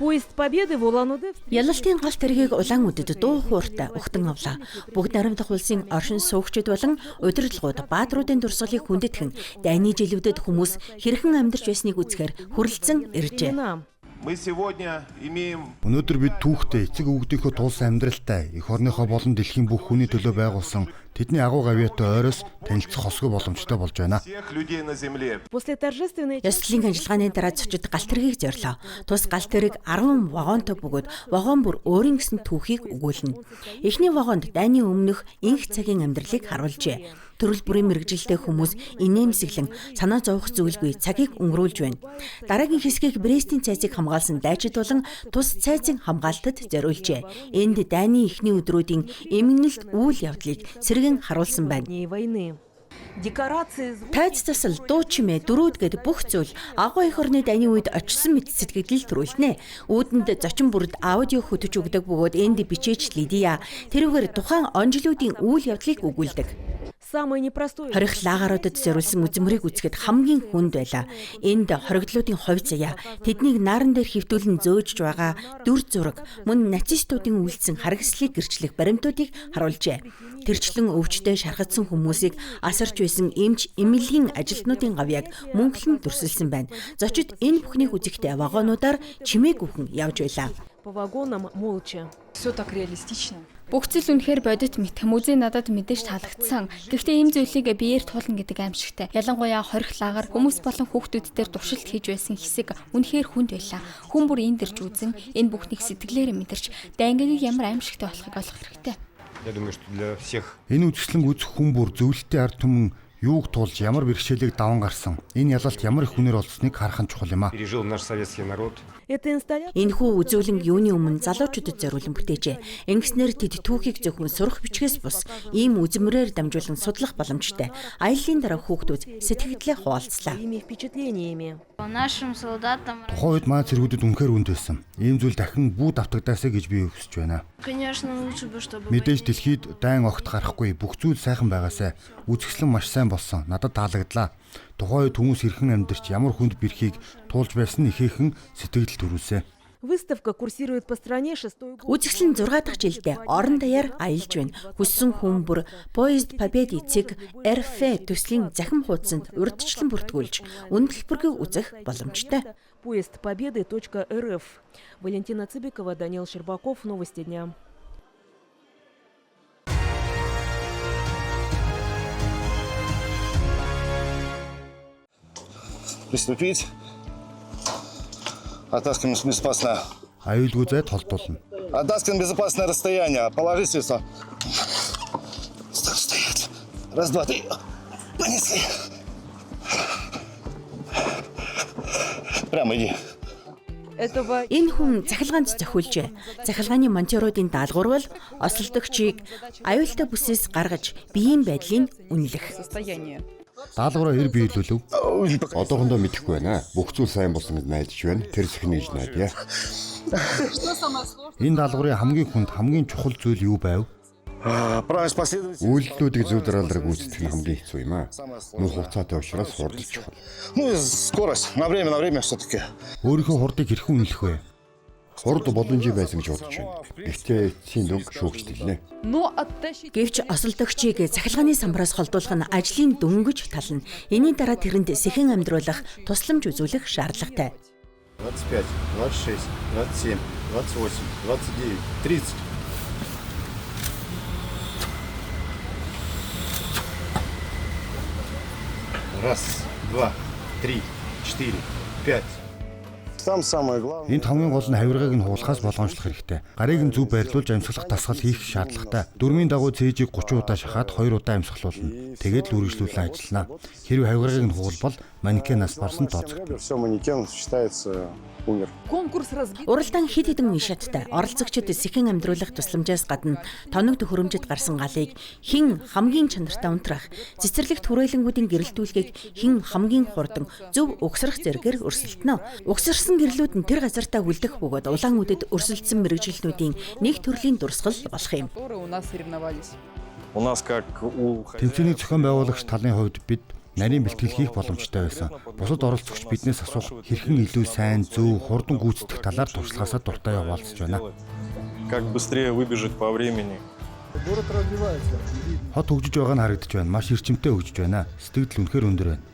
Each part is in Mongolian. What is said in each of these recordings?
Ялалтын гал тэргийг улаан үдэд дуу хууртай ухтан авлаа. Бүгд наримдах улсын оршин суугчид болон удирдлагууд баатруудын дурсгалыг хүндэтгэн дайны жилүүдэд хүмүүс хэрхэн амьдарч байсныг үзэхээр хүрлцэн иржээ. Өнөөдөр бид түүхтэй эцэг өвгдийнхөө тулсан амьдралтай эх орныхоо болон дэлхийн бүх хүний төлөө байгуулсан тэдний агуу гавьяатай ойроос танилцах хосгүй боломжтой болж байна. Ёслолын ажиллагааны дараа зочид гал тэргийг зорилоо. Тус гал тэрэг 10 вагонтой бөгөөд вагон бүр өөрийн гэсэн түүхийг өгүүлнэ. Эхний вагонд дайны өмнөх инх цагийн амьдралыг харуулжээ. Төрөл бүрийн мэрэгжилтэй хүмүүс инээмсэглэн санаа зовох зүйлгүй цагийг өнгөрүүлж байна. Дараагийн хэсгийг Брестийн цайзыг хамгаалсан дайчид болон тус цайзын хамгаалтад зориулжээ. Энд дайны эхний өдрүүдийн эмгэнэлт үйл явдлыг сэргэн харуулсан байна. Тайз засал, дуу чимээ, дөрүүд гэд бүх зүйл агуу эх орны дайны үед очсон мэт сэтгэл төрүүлнэ. Үүдэнд зочин бүрд аудио хөтөж өгдөг бөгөөд энд бичээч Лидия тэрүүгээр тухайн онжлуудын үйл явдлыг өгүүлдэг. Хорих лагааруудад зориулсан үзмэрийг үзэхэд хамгийн хүнд байлаа. Энд хоригдлуудын хувь заяа, тэднийг нааран дээр хөвтүүлэн зөөж байгаа дүр зураг, мөн нацистуудын үйлдсэн харгислыг гэрчлэх баримтуудыг харуулжээ. Тэрчлэн өвчтөй шархагдсан хүмүүсийг асарч байсан эмч эмнэлгийн ажилтнуудын гавьяаг мөнхлөн дүрсэлсэн байна. Зочид энэ бүхнийг үзэхдээ вагонуудаар чимээгүйхэн явж байлаа. Бүх зүйл үнэхээр бодит мэт. Музей надад мэдээж таалагдсан. Гэхдээ ийм зүйлийг биеэр туулна гэдэг аимшигтай. Ялангуяа хорих лагаар хүмүүс болон хүүхдүүдээр туршилт хийж байсан хэсэг үнэхээр хүнд байлаа. Хүн бүр энд ирж үзэн энэ бүхнийг сэтгэлээр мэдэрч дайнгийг ямар аимшигтай болохыг ойлгох хэрэгтэй. Энэ үзэсгэлэнг үзэх хүн бүр зөвлөлтийн ард түмэн юуг туулж ямар бэрхшээлийг даван гарсан. Энэ ялалт ямар их хүнээр олдсныг харах нь чухал юм а. Энэхүү үзүүлэнг юуны өмнө залуучуудад зориулан бүтээжээ. Ингэснээр тэд түүхийг зөвхөн сурах бичгээс бус ийм үзмрээр дамжуулан судлах боломжтой. Аяллаа дараа хүүхдүүд сэтгэгдлээ хуваалцлаа. Тухайн үед маа цэргүүдэд үнэхээр үнд байсан. Ийм зүйл дахин бүү давтагдаасаа гэж би хүсэж байна. Мэдээж дэлхийд дайн огт гарахгүй бүх зүйл сайхан байгаасай. Үзэсгэлэн маш сайн болсон. Надад таалагдлаа. Тухайн үед хүмүүс хэрхэн амьдарч ямар хүнд бэрхийг туулж байсан ихээхэн сэтгэл төрүүлсэн. Үзэсгэлэн 6 дахь жилдээ орон даяар аялж байна. Хүссэн хүн бүр Поезд Победы цэг РФ төслийн захим хуудсанд урьдчилан бүртгүүлж үнэлбэрийг үзэх боломжтой. Поездпобеды.рф. Валентина Цыбикова, Даниил Щербаков, Новости дня. Приступить. Оттаскиваем безопасное. Аюулгүй зай толдуулна. Оттаскиваем безопасное расстояние. Положись все. Стоять. Раз, два, три. Понесли. Прямо иди. Энэ хүн цахилгаанд зохиулжээ. Цахилгааны монтёруудын даалгавар бол осолдогчийг аюултай бүсээс гаргаж биеийн байдлыг үнэлэх. Даалгавраа хэр биелүүлв? Одоохондоо мэдэхгүй байна. Бүх зүйл сайн болсон гэж найдаж байна. Тэр сэхнэ гэж найдая. Энэ даалгаврын хамгийн хүнд, хамгийн чухал зүйл юу байв? Үйлдэлүүдийг зөв дараалал гүйцэтгэх нь хамгийн хэцүү юм аа. Мөн хугацаатай учраас хурдч чухал. Скорость. На время все-таки. Өөрийнхөө хурдыг хэрхэн үнэлэх вэ? Хурд боломжтой байсан гэж бодож байна. Гэхдээ эцсийн дүнг шүүгчдэлнэ. Гэвч осолдогчийг цахилгааны самбараас холдуулах нь ажлын дөнгөж тал нь. Энийн дараа тэрэнд сэхэн амьдруулах тусламж үзүүлэх шаардлагатай. 25, 26, 27, 28, 29, 30. Раз, два, три, четыре, пять. Энд хамгийн гол нь хавиргааг нь хуулахаас болгоомжлох хэрэгтэй. Гарыг нь зөв байрлуулж амьсгалах дасгал хийх шаардлагатай. Дөрмийн дагуу цээжийг 30 удаа шахаад 2 удаа амьсгалуулна. Тэгээд л үргэлжлүүлэн ажиллана. Хэрвээ хавиргааг нь хуулбал манекенаас барсан тооцогдно. Уралдаан хэд хэдэн үе шаттай. Оролцогчид сэхэн амьдруулах тусламжаас гадна тоног төхөөрөмжөд гарсан галыг хэн хамгийн чанартай унтрах, цэцэрлэгт хүрээлэнгүүдийн гэрэлтүүлгийг хэн хамгийн хурдан зөв угсрах зэргээр өрсөлдөнө. Угсарсан гэрлүүд нь тэр газартаа үлдэх бөгөөд улаан үдэд өрсөлдсөн мэрэгжилтнүүдийн нэг төрлийн дурсгал болох юм. Тэмцээний зохион байгуулагч талын хувьд бид нарийн бэлтгэл хийх боломжтой байсан. Бусад оролцогч биднээс асуух хэрхэн илүү сайн, зөв, хурдан гүйцэтгэх талаар туршлагаасаа дуртай хуваалцж байна. Как быстрее выбежать по времени. Хот хөгжиж байгаа нь харагдаж байна. Маш эрчимтэй хөгжиж байна. Сэтгэл үнэхээр өндөр байна.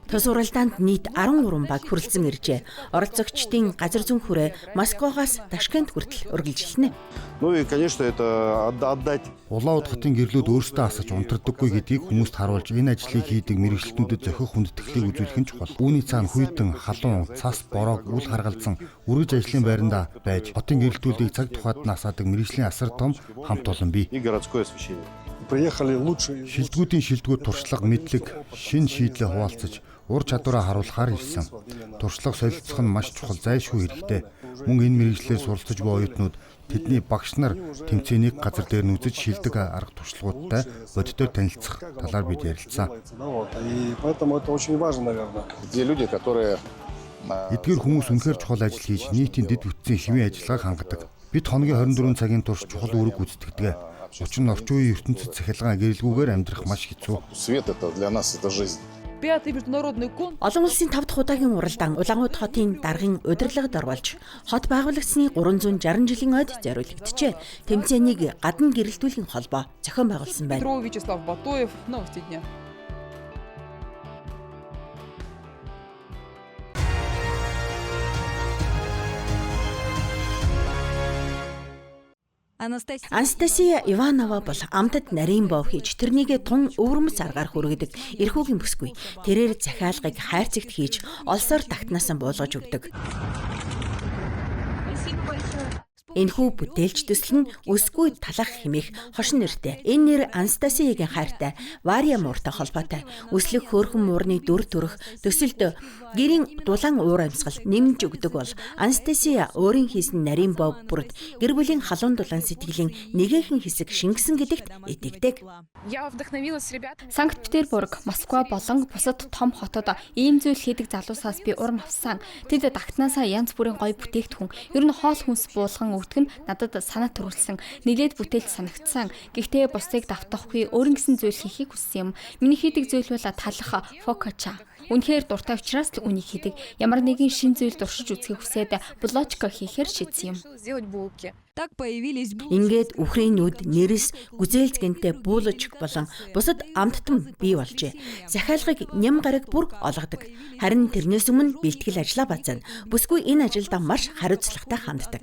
Тус уралдаанд нийт 13 баг хүрэлцэн иржээ. Оролцогчдын газар зүйн хүрээ Москвагаас Ташкент хүртэл үргэлжилнэ. Ну и, конечно, это отдать. Улаан удахтын гэрлүүд өөрсдөө асаж унтардаггүй гэдгийг хүмүүст харуулж энэ ажлыг хийдэг мэрэгчлэнүүдэд зохих хүндэтгэлийг үзүүлэх нь чухал. Үүний цаана хүйтэн, халуун, цас, бороо, үл харгалзан үргэж ажлын байранда байж хотын гэрэлтүүлийг цаг тухайд насаадаг мэрэгжлийн асар том хамт олон бий. И городское освещение. Шилдэгүүдийн шилдэгүүд туршлага, мэдлэг, шин шийдлээ хуваалцаж, ур чадвараа харуулахаар ирсэн. Туршлага солилцох нь маш чухал, зайлшгүй хэрэгтэй. Мөн энэ мэрэгжлээр суралцж буй оюутнууд тэдний багш нар тэмцээнийг газар дээр нүзэж шилдэг арга туршлагуудтай бодитоор танилцах талаар бид ярилцсан. Эдгээр хүмүүс үнэхээр чухал ажил хийж нийтийн дэд бүтцийн хэвийн ажиллагааг хангадаг. Бид хоногийн 24 цагийн турш чухал үүрэг гүйцэтгэдэг. Учир нь орчин үеийн ертөнцид цахилгаан гэрэлгүйгээр амьдрах маш хэцүү. Свет это для нас это жизнь. Олон улсын 5 дахь удаагийн уралдаан Улаанбаатар хотын даргын удирдлагад орволж хот байгуулагдсны 360 жилийн ойд зориулагджээ. Тэмцээнийг гадна гэрэлтүүлэхийн холбоо зохион байгуулсан байна. Анастасия Иванова бол амтад нарийн бов хийж тэрнийг тун өвөрмөц аргаар хүргэдэг эрхүүгийн бүсгүй. Тэрээр захиалгыг хайрцагт хийж олсоор тагтнаасаа буулгаж өгдөг. Энэхүү бүтээлч төсөл нь өсгүй талах хэмээх хошин нэртэй. Энэ нэр Анастасиягийн хайртай Варя мууртай холбоотой. Өслөг хөөрхөн муурны дүр төрх төсөлд гэрийн дулаан уур амьсгал нэмж өгдөг бол Анастасия өөрийн хийсэн нарийн бов бүрд гэр бүлийн халуун дулаан сэтгэлийн нэгэн хэсэг шингэсэн гэдэгт итгэдэг. Санкт-Петербург, Москва болон бусад том хотод ийм зүйл хийдэг залуусаас би урам авсан. Тэд тагтнаасаа янз бүрийн гоё бүтээгдэхүүн, ер нь хоол хүнс буулган өгдөг нь надад санаа төрүүлсэн. Нэлээд бүтээлч санагдсан. Гэхдээ бусдыг давтахгүй өөрийн гэсэн зүйл хийхийг хүссэн юм. Миний хийдэг зүйл бол талах фокача. Үнэхээр дуртай учраас л үнийг хийдэг. Ямар нэгэн шин зүйл дуршиж үзхийг хүсээд блочка хийхээр шийдсэн юм. Ингээд үхрийн нүд, нэрэс, гүзээлзгэнтэй буулжиг болон бусад амттан бий болжээ. Захиалгыг ням гараг бүр олгодог. Харин тэрнээс өмнө бэлтгэл ажлаа бацаана. Бүсгүй энэ ажилдаа маш хариуцлагатай ханддаг.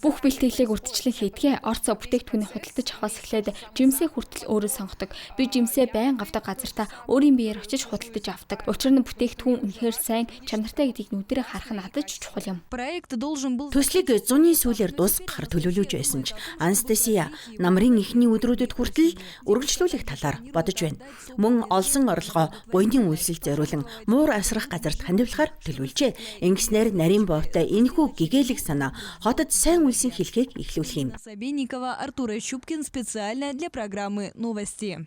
Бүх бэлтгэлийг урьдчилан хийдгээ орцоо бүтээгдэхүүнийг худалдаж авахаас эхлээд жимсээ хүртэл өөрөө сонгодог. Би жимсээ байн авдаг газартаа өөрийн биеэр очиж худалдаж авдаг. Учир нь бүтээгдэхүүн үнэхээр сайн, чанартай гэдгийг нүдэрээ харах нь надад ч чухал юм. Төслийг зуны сүүлээр дуусгахаар төлөвлөж байсан ч Анастасия намрын эхний өдрүүдэд хүртэл үргэлжлүүлэх талаар бодож байна. Мөн олсон орлогоо буйны үйлсэлд зориулан муур асрах газарт хандивлахаар төлөвлөжээ. Ингэснээр нарийн бовтой энэхүү гэгээлэг санаа хотод сайн үйлсийн хэлхийг эхлүүлэх юм. Собейникова, Артур Щупкин специально для программы «Новости».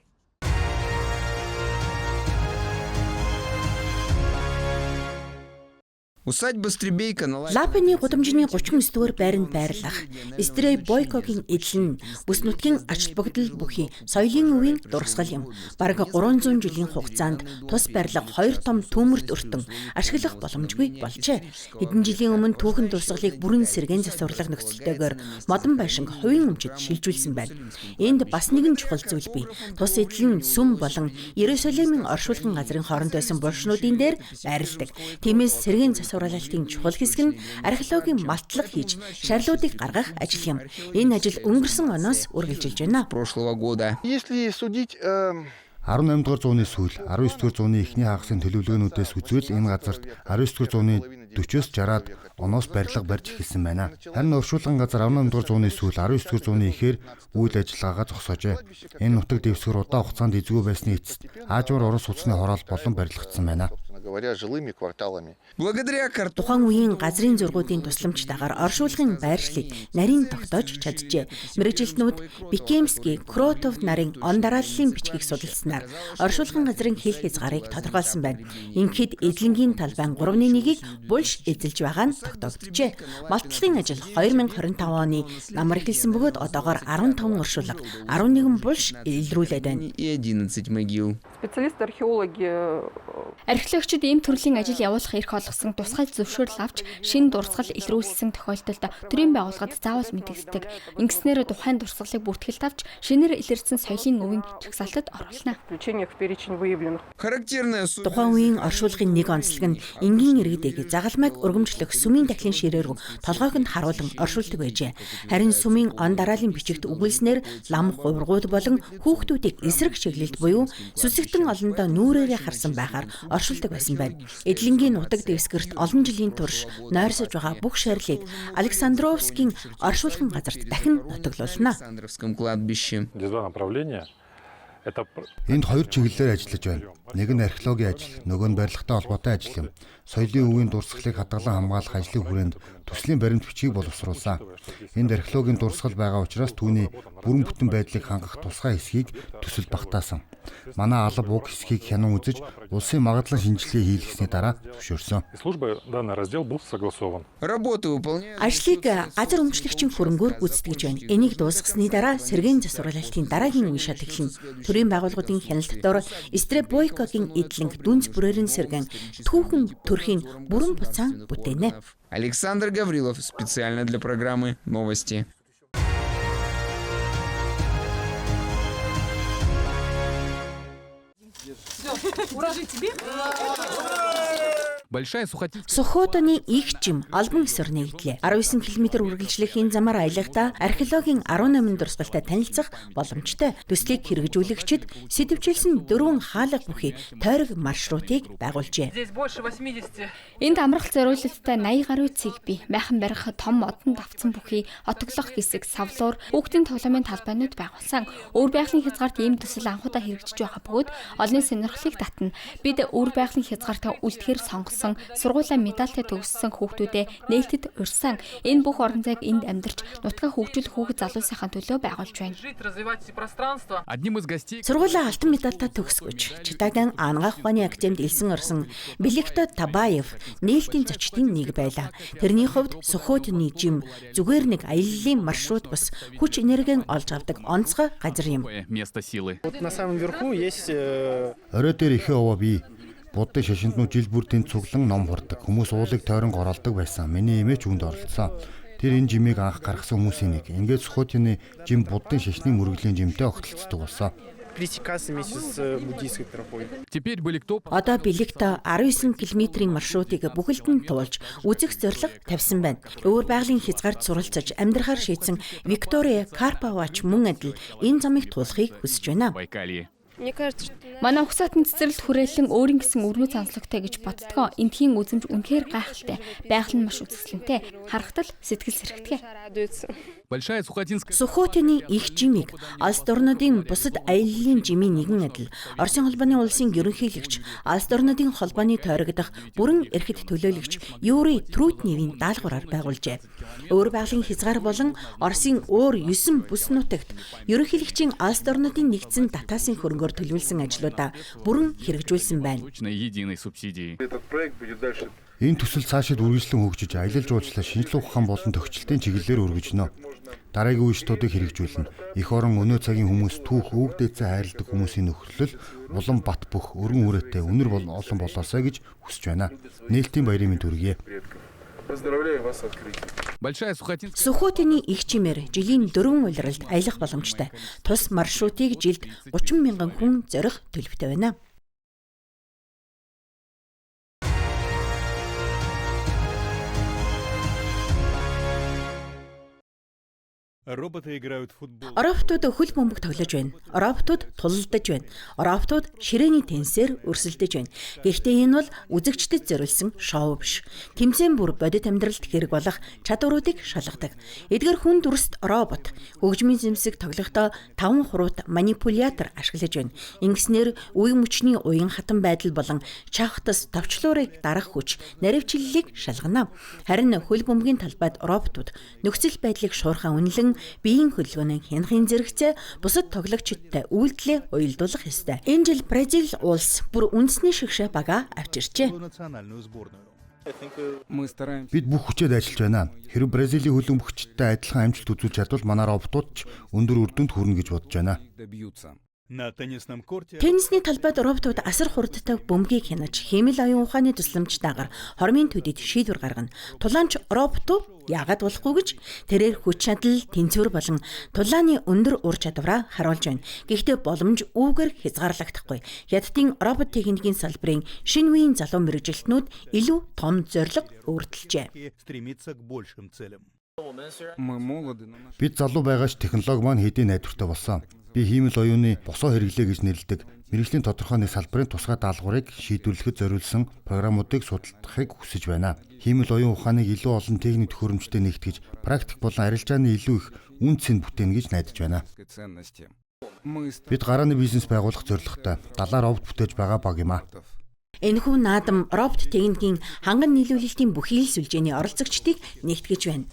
Усадьба Стребейка наладила. Лапины гудамжны 39-р байранд байрлах Стрей Бойкогийн эзлэн бүс нутгийн ач холбогдол бүхий соёлын үеийн дурсгал юм. Бараг 300 жилийн хугацаанд тус барилга 2 том төмөрт өртөн ашиглах боломжгүй болжээ. Хэдэн жилийн өмнө түүхэн дурсгалыг бүрэн сэргээн засварлах нөхцөлтэйгээр модон байшинг хувийн өмчөд шилжүүлсэн байна. Энд бас нэгэн чухал зүйл бий. Тус эзлэн сүм болон Иерусалимын оршуулгын газрын хооронд байсан булшнуудын дээр байрладаг. Тиймээс сэргээн засварлалтын чухал хэсэг нь археологийн малтлаг хийж шарлуудыг гаргах ажил юм. Энэ ажил өнгөрсөн оноос үргэлжилж байна. Если судить 18 дугаар зууны сүүл 19 дугаар зууны эхний хагасын төлөвлөгөөнүүдээс үзвэл энэ газарт 19 дугаар зууны 40-с 60-аад оноос барилга барьж эхэлсэн байна. Харин оршуулган газар 18 дугаар зууны сүүл 19 дугаар зууны эхээр үйл ажиллагаагаа зогсоожээ. Энэ нутаг дэвсгэр удаан хугацаанд эзгүй байсны эцэст Аажуур Орос улсны хороол болон барилгагдсан байна. говоря, жилыми кварталами. Благодаря картону Тухайн үеийн газрын зургуудын тусламжтайгаар оршуулгын байршлыг нарийн тогтоож чаджээ. Мэргэжилтнүүд Бикемский, Кротов нарын он дарааллын бичгийг судалснаар оршуулгын газрын хил хязгаарыг тодорхойлсон байна. Ингээд эдлэнгийн талбайн 3-1-ийг булш эзэлж байгаа нь тогтогджээ. Малтлагын ажил 2025 оны намар эхэлсэн бөгөөд одоогоор 15 оршуулга, 11 булш илрүүлээд байна. и 11 могил. Археологчид ийм төрлийн ажил явуулах эрх олгосон тусгай зөвшөөрөл авч шинэ дурсгал илрүүлсэн тохиолдолд төрийн байгууллагад заавал мэдэгддэг. Ингэснээр тухайн дурсгалыг бүртгэлд авч шинээр илэрсэн соёлын өвийн жагсаалтад оруулна. Характерная Тухайн үеийн оршуулгын нэг онцлог нь энгийн иргэдэг загалмайг өргөмжлөх сүмийн дахлын ширээр толгойг нь харуулan оршуулдаг байжээ. Харин сүмийн он дараалын бичигт үгэлснээр лам хувиргууд болон хүүхдүүдийг эсрэг чиглэлд буюу сүсэгтэн олондоо нүүрээрээ харсан байхаар оршуулдаг байсан байна. Эдлэнгийн нутаг дэвсгэрт олон жилийн турш нойрсож байгаа бүх шарилыг Александровскийн оршуулгын газарт дахин нутаглуулна. Александровском кладбище. Энд хоёр чиглэлээр ажиллаж байна. Нэг нь археологийн ажил, нөгөө нь барилгатай холбоотой ажил юм. Соёлын өвийн дурсгалыг хадгалан хамгаалах ажлын хүрээнд төслийн баримт бичгийг боловсруулсан. Энд археологийн дурсгал байгаа учраас түүний бүрэн бүтэн байдлыг хангах тусгай хэсгийг төсөл багтаасан. Манай алба уг хэсгийг хянан үзэж улсын магадлан шинжилгээ хийлгэсний дараа зөвшөөрсөн. Работу выполняют. Ажлыг газар өмчлөгчийн хөрөнгөөр гүйцэтгэж байна. Энийг дуусгасны дараа сэргээн засварлалтын дараагийн үе шат эхэлнэ. Төрийн байгууллагын хяналт дор Стребойкогийн эдлэнг дүнз бүрээрэн сэргэн түүхэн төрхийн бүрэн буцаан бүтээнэ. Александр Гаврилов специально для программы «Новости». Сухотоны их жим албан ёсоор нэгдлээ. 19 км үргэлжлэх энэ замаар аялахдаа археологийн 18 дурсгалтай танилцах боломжтой. Төслийг хэрэгжүүлэгчид сэдвчилсэн 4 хаалга бүхий тойрог маршрутыг байгуулжээ. Энд амралт зориулалттай 80 гаруй цэг бий. Майхан барих том одон давцсан бүхий, отоглох хэсэг, савлуур, хүүхдийн тоглоомын талбайнууд байгуулсан. Өвөр байгалийн хязгаарт ийм төсөл анхудаа хэрэгжиж байгаа бөгөөд олонний сонирхлыг татна. Бид өвөр байгалийн хязгаартаа үлдэхээр сонгосон сургуулаа медальтай төгссөн хүүхдүүдэд нээлттэд урьсан. Энэ бүх орон зайг энд амьдарч нутгаа хөгжүүлэх хүүхэд залуусынхаа төлөө байгуулж байна. Сургуулаа алтан медальтай төгсгөж, Читагийн Ангаах ухааны академид элсэн орсон Беликто Табаев нээлтийн зочдын нэг байлаа. Тэрний хувьд Сухотны жим зүгээр нэг аяллалын маршрут бус хүч энергийн олж авдаг онцгой газар юм. Орой дээр ихээ овоо бий. Буддын шашинднууд жил бүр тэнд цуглан ном хурдаг. Хүмүүс уулыг тойрон оролдог байсан. Миний эмээч үүнд оролцсон. Тэр энэ жимийг анх гаргасан хүмүүсийн нэг. Ингээд Сухотны жим буддын шашны мөргөлийн жимтэй огтлцдог болсон. Одоо Беликто 19 км-ийн маршрутыг бүхэлд нь туулж үзэх зорилго тавьсан байна. Өвөр байгалийн хязгаарт суралцаж амьдрахаар шийдсэн Виктория Карпавач мөн адил энэ замыг туулахыг хүсэж байна. Манай угсаатны цэцэрлэгт хүрээлэн өөрийн гэсэн өрнөө цанцлагтай гэж боддгоо. Энтхийн үзэмж үнэхээр гайхалтай. Байгаль нь маш үзэсгэлэнтэй. Харахтал сэтгэл сэрхэтгэ. Сухотны их жимийг Алс орнуудын бусад аяллалын жимийн нэгэн адил Оросын холбооны улсын ерөнхийлөгч, Алс орнуудын холбооны тойрогдох бүрэн эрхэт төлөөлөгч Юрий Трутневийн даалгавраар байгуулжээ. Өвөр байгалийн хязгаар болон Оросын өөр 9 бүс нутагт ерөнхийлөгчийн Алс орнуудын нэгдсэн татаасын хөрөнгөөр төлөвлөсөн ажлуудаа бүрэн хэрэгжүүлсэн байна. Энэ төсөл цаашид үргэлжлэн хөгжиж аялал жуулчлал шинжлэх ухаан болон тохичлтын чиглэлээр өргөжнө. Дараагийн үештүүдийг хэрэгжүүлнэ. Эх орон өнөө цагийн хүмүүс түүх өвөг дээдсээ хайрладаг хүмүүсийн нөхөрлөл улам бат бөх өргөн үрээтэй өнөр олон болоосаа гэж хүсэж байна. Нээлтийн баярын мэнд хүргэе. Сухотны их жимээр жилийн 4 улиралд аялах боломжтой. Тус маршрутыг жилд 30 мянган хүн зорих төлөвтэй байна. Роботууд хөл бөмбөг тоглож байна. Роботууд тулалдаж байна. Роботууд ширээний тенсээр өрсөлдөж байна. Гэхдээ энэ бол үзэгчдэд зориулсан шоу биш. Тэмцээн бүр бодит амьдралд хэрэг болох чадваруудыг шалгадаг. Эдгээр хүн дүрст робот хөгжмийн зэмсэг тоглохдоо 5 хуруут манипулятор ашиглаж байна. Ингэснээр үе мөчний уян хатан байдал болон чавхтас товчлуурыг дарах хүч, наривчлалыг шалгана. Харин хөл бөмбөгийн талбайд роботууд нөхцөл байдлыг шуурхаа үнэлэн биеийн хөдөлгөөнийг хянахын зэрэгцээ бусад тоглогчдод үйлдэлээ уялдуулах ёстой. Энэ жил Бразил улс бүр үндэсний шигшээ бага авчирчээ. Бид бүх хүчээр ажиллаж байна. Хэрэв Бразилийн хөлбөмбөгчдтэй адилхан амжилт үзүүлж чадвал манай роботууд ч өндөр үр дүнд хүрнэ гэж бодож байна. Теннисний талбайд роботууд асар хурдтай бөмбөгийг хянаж, хиймэл оюун ухааны тусламжтайгаар хормын төдийд шийдвэр гаргана. Тулаанч роботууд яагаад болохгүй гэж тэрээр хүч чадал, тэнцвэр болон тулааны өндөр ур чадвараа харуулж байна. Гэхдээ боломж үүгээр хязгаарлагдахгүй. Хятадын робот техникийн салбарын шинэ үеийн залуу мэргэжилтнүүд илүү том зорилго өөртөлжээ. Бид залуу байгаач технологи маань хэдийн найдвартай болсон. Би хиймэл оюуны босоо хэрэглээ гэж нэрлэдэг мэргэжлийн тодорхой нэг салбарын тусгай даалгаврыг шийдвэрлэхэд зориулсан програмуудыг судалдахыг хүсэж байна. Хиймэл оюун ухааныг илүү олон техник төхөөрөмжтэй нэгтгэж, практик болон арилжааны илүү их үн цэн бүтээнэ гэж найдаж байна. Бид гарааны бизнес байгуулах зорилготой 70 робот бүтээж байгаа баг юм а. Энэхүү наадам робот техникийн ханган нийлүүлэлтийн бүхий л сүлжээний оролцогчдыг нэгтгэж байна.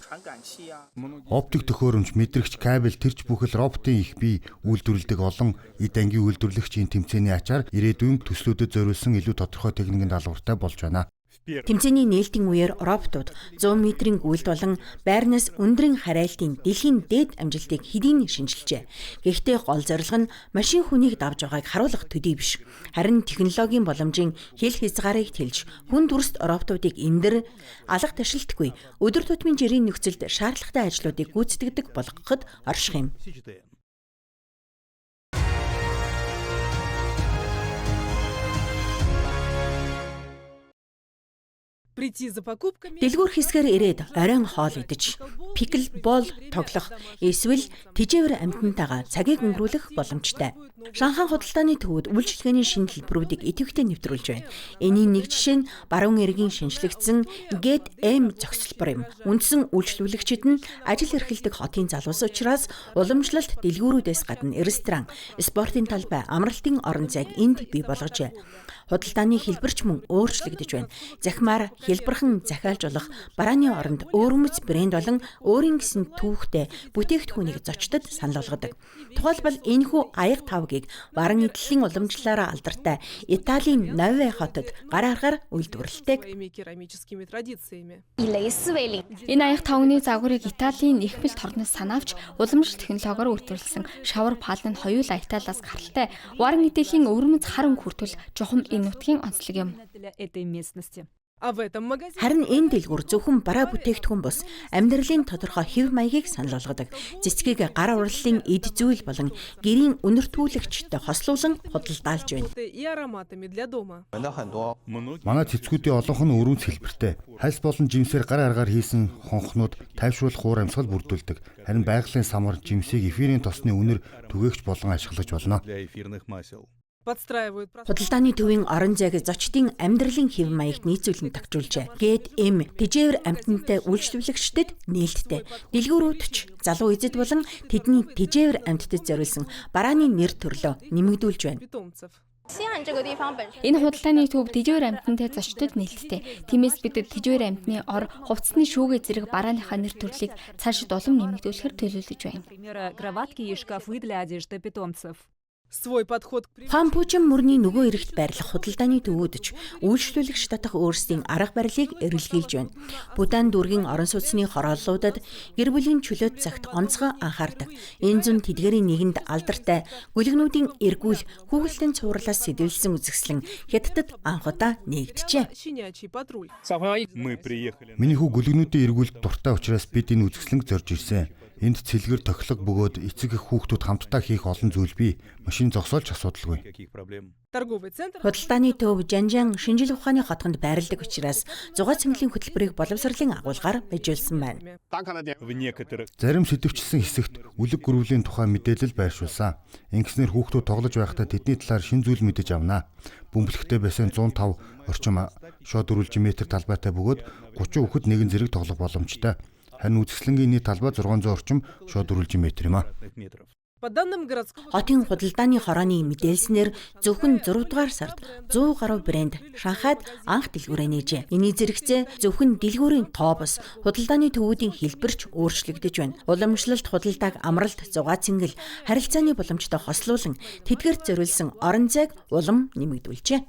Оптик төхөөрөмж, мэдрэгч, кабель тэрч бүхэл роботын их бие үйлдвэрлэдэг олон эд ангийн үйлдвэрлэгчийн тэмцээний ачаар ирээдүйн төслүүдэд зориулсан илүү тодорхой техникийн даалгавартай болж байна. Тэмцээний нээлтийн үеэр роботууд 100 метрийн гүйлт болон байрнаас өндрийн харайлтын дэлхийн дээд амжилтыг хэдийн шинжилжээ. Гэхдээ гол зорилго нь машин хүнийг давж байгааг харуулах төдий биш. Харин технологийн боломжийн хэл хязгаарыг тэлж хүн дүрст роботуудыг эндэр алга ташилтгүй өдөр тутмын жирийн нөхцөлд шаардлагатай ажлуудыг гүйцэтгэдэг болгоход орших юм. Дэлгүүр хэсгээр ирээд оройн хоол идэж, пиклбол тоглох, эсвэл тижээвэр амьтантайгаа цагийг өнгөрүүлэх боломжтой. Шанхай худалдааны төвүүд үйлчилгээний шинэ хэлбэрүүдийг идэвхтэй нэвтрүүлж байна. Энийн нэг жишээ нь баруун эргийн шинжлэгдсэн GetM зохицолбор юм. Үндсэн үйлчлүүлэгчид нь ажил эрхэлдэг хотын залуус учраас уламжлалт дэлгүүрүүдээс гадна ресторан, спортын талбай, амралтын орон зайг энд бий болгожээ. Худалдааны хэлбэрч мөн өөрчлөгдөж байна. Захимаар хэлбэрхэн захиалж болох барааны оронд өөрөмц брэнд болон өөрийн гэсэн түүхтэй бүтээгдэхүүнийг зочдод санал болгодог. Тухайлбал энэхүү аяг тавгийг баран эдлэлийн уламжлалаараа алдартай Италийн Нове хотод гар аргаар үйлдвэрлэдэг. Энэ аяг тавны загварыг Италийн их бэлт хорноос санаавч уламжлалт технологиор үйлдвэрлэсэн шавар палн нь хоёулаа Италиас гаралтай. Баран эдлэлийн өвөрмөц харан хүртэл жухам энэ нутгийн онцлог юм. Харин энэ дэлгүүр зөвхөн бараа бүтээгдэхүүн бус амьдралын тодорхой хэв маягийг санал болгодог. Цэцгийг гар урлалын эд зүйл болон гэрийн үнэртгүүлэгчтэй хослуулан худалдаалж байна. Манай цэцгүүдийн олонх нь өрөөц хэлбэртэй. Хальс болон жимсээр гар аргаар хийсэн хонхнууд тайвшруулах уур амьсгал бүрдүүлдэг. Харин байгалийн самар жимсийг эфирийн тосны үнэр түгээгч болон ашиглаж болно. Худалдааны төвийн орон зайг зочдын амьдралын хэв маягт нийцүүлэн тогтруулжээ. GetM тижээвэр амьтантай үйлчлүүлэгчдэд нээлттэй. Дэлгүүрүүд ч залуу эзэд болон тэдний тижээвэр амьтдад зориулсан барааны нэр төрлөө нэмэгдүүлж байна. Энэ худалдааны төв тижээвэр амьтантай зочдод нээлттэй. Тиймээс бид тижээвэр амьтны ор, хувцсны шүүгээ зэрэг барааныхаа нэр төрлийг цаашид улам нэмэгдүүлэхээр төлөвлөж байна. Хампуучин мөрний нөгөө эрэгт байрлах худалдааны төвүүд ч үйлчлүүлэгч татах өөрсдийн арга барилыг эрэлхийлж байна. Будаан дүүргийн орон сууцны хорооллуудад гэр бүлийн чөлөөт цагт онцгой анхаардаг. Энэ зүүн тэдгэрийн нэгэнд алдартай гүлгнүүдийн эргүүл хүүхэлдэйн цувралаас сэдвэлсэн үзэсгэлэн хятадд анхудаа нэгджээ. Миний хүү гүлгнүүдийн эргүүлд дуртай учраас бид энэ үзэсгэлэнг зорж ирсэн. Энд цэлгэр тохилог бөгөөд эцэг эх хүүхдүүд хамтдаа хийх олон зүйл бий. Машин зогсоолч асуудалгүй. Худалдааны төв Жанжан шинжил ухааны хотгонд байрладаг учраас зугаа цэнгэлийн хөтөлбөрийг боловсролын агуулгаар bijүүлсэн байна. Зарим сэдвчилсэн хэсэгт үлэг гөрвлийн тухай мэдээлэл байршуулсан. Ингэснээр хүүхдүүд тоглож байхдаа тэдний талаар шин зүйл мэдэж авна. Бөмбөлөгтэй байсан 105 орчим шод үрүүлжин метр талбайтай бөгөөд 30 хүүхэд нэгэн зэрэг тоглох боломжтой. Харин үзэсгэлэнгийн нийт талбай 600 орчим шод үрүүлжин метр юм а. Хотын худалдааны хорооны мэдээлснээр зөвхөн 6 дугаар сард 100 гаруй брэнд Шанхайд анх дэлгүүрээ нээжээ. Эний зэрэгцээ зөвхөн дэлгүүрийн тоо бос худалдааны төвүүдийн хэлбэрч өөрчлөгдөж байна. Уламжлалт худалдааг амралт, зугаа цэнгэл, харилцааны боломжтой хослуулан тэдгээрт зориулсан орон зайг улам нэмэгдүүлжээ.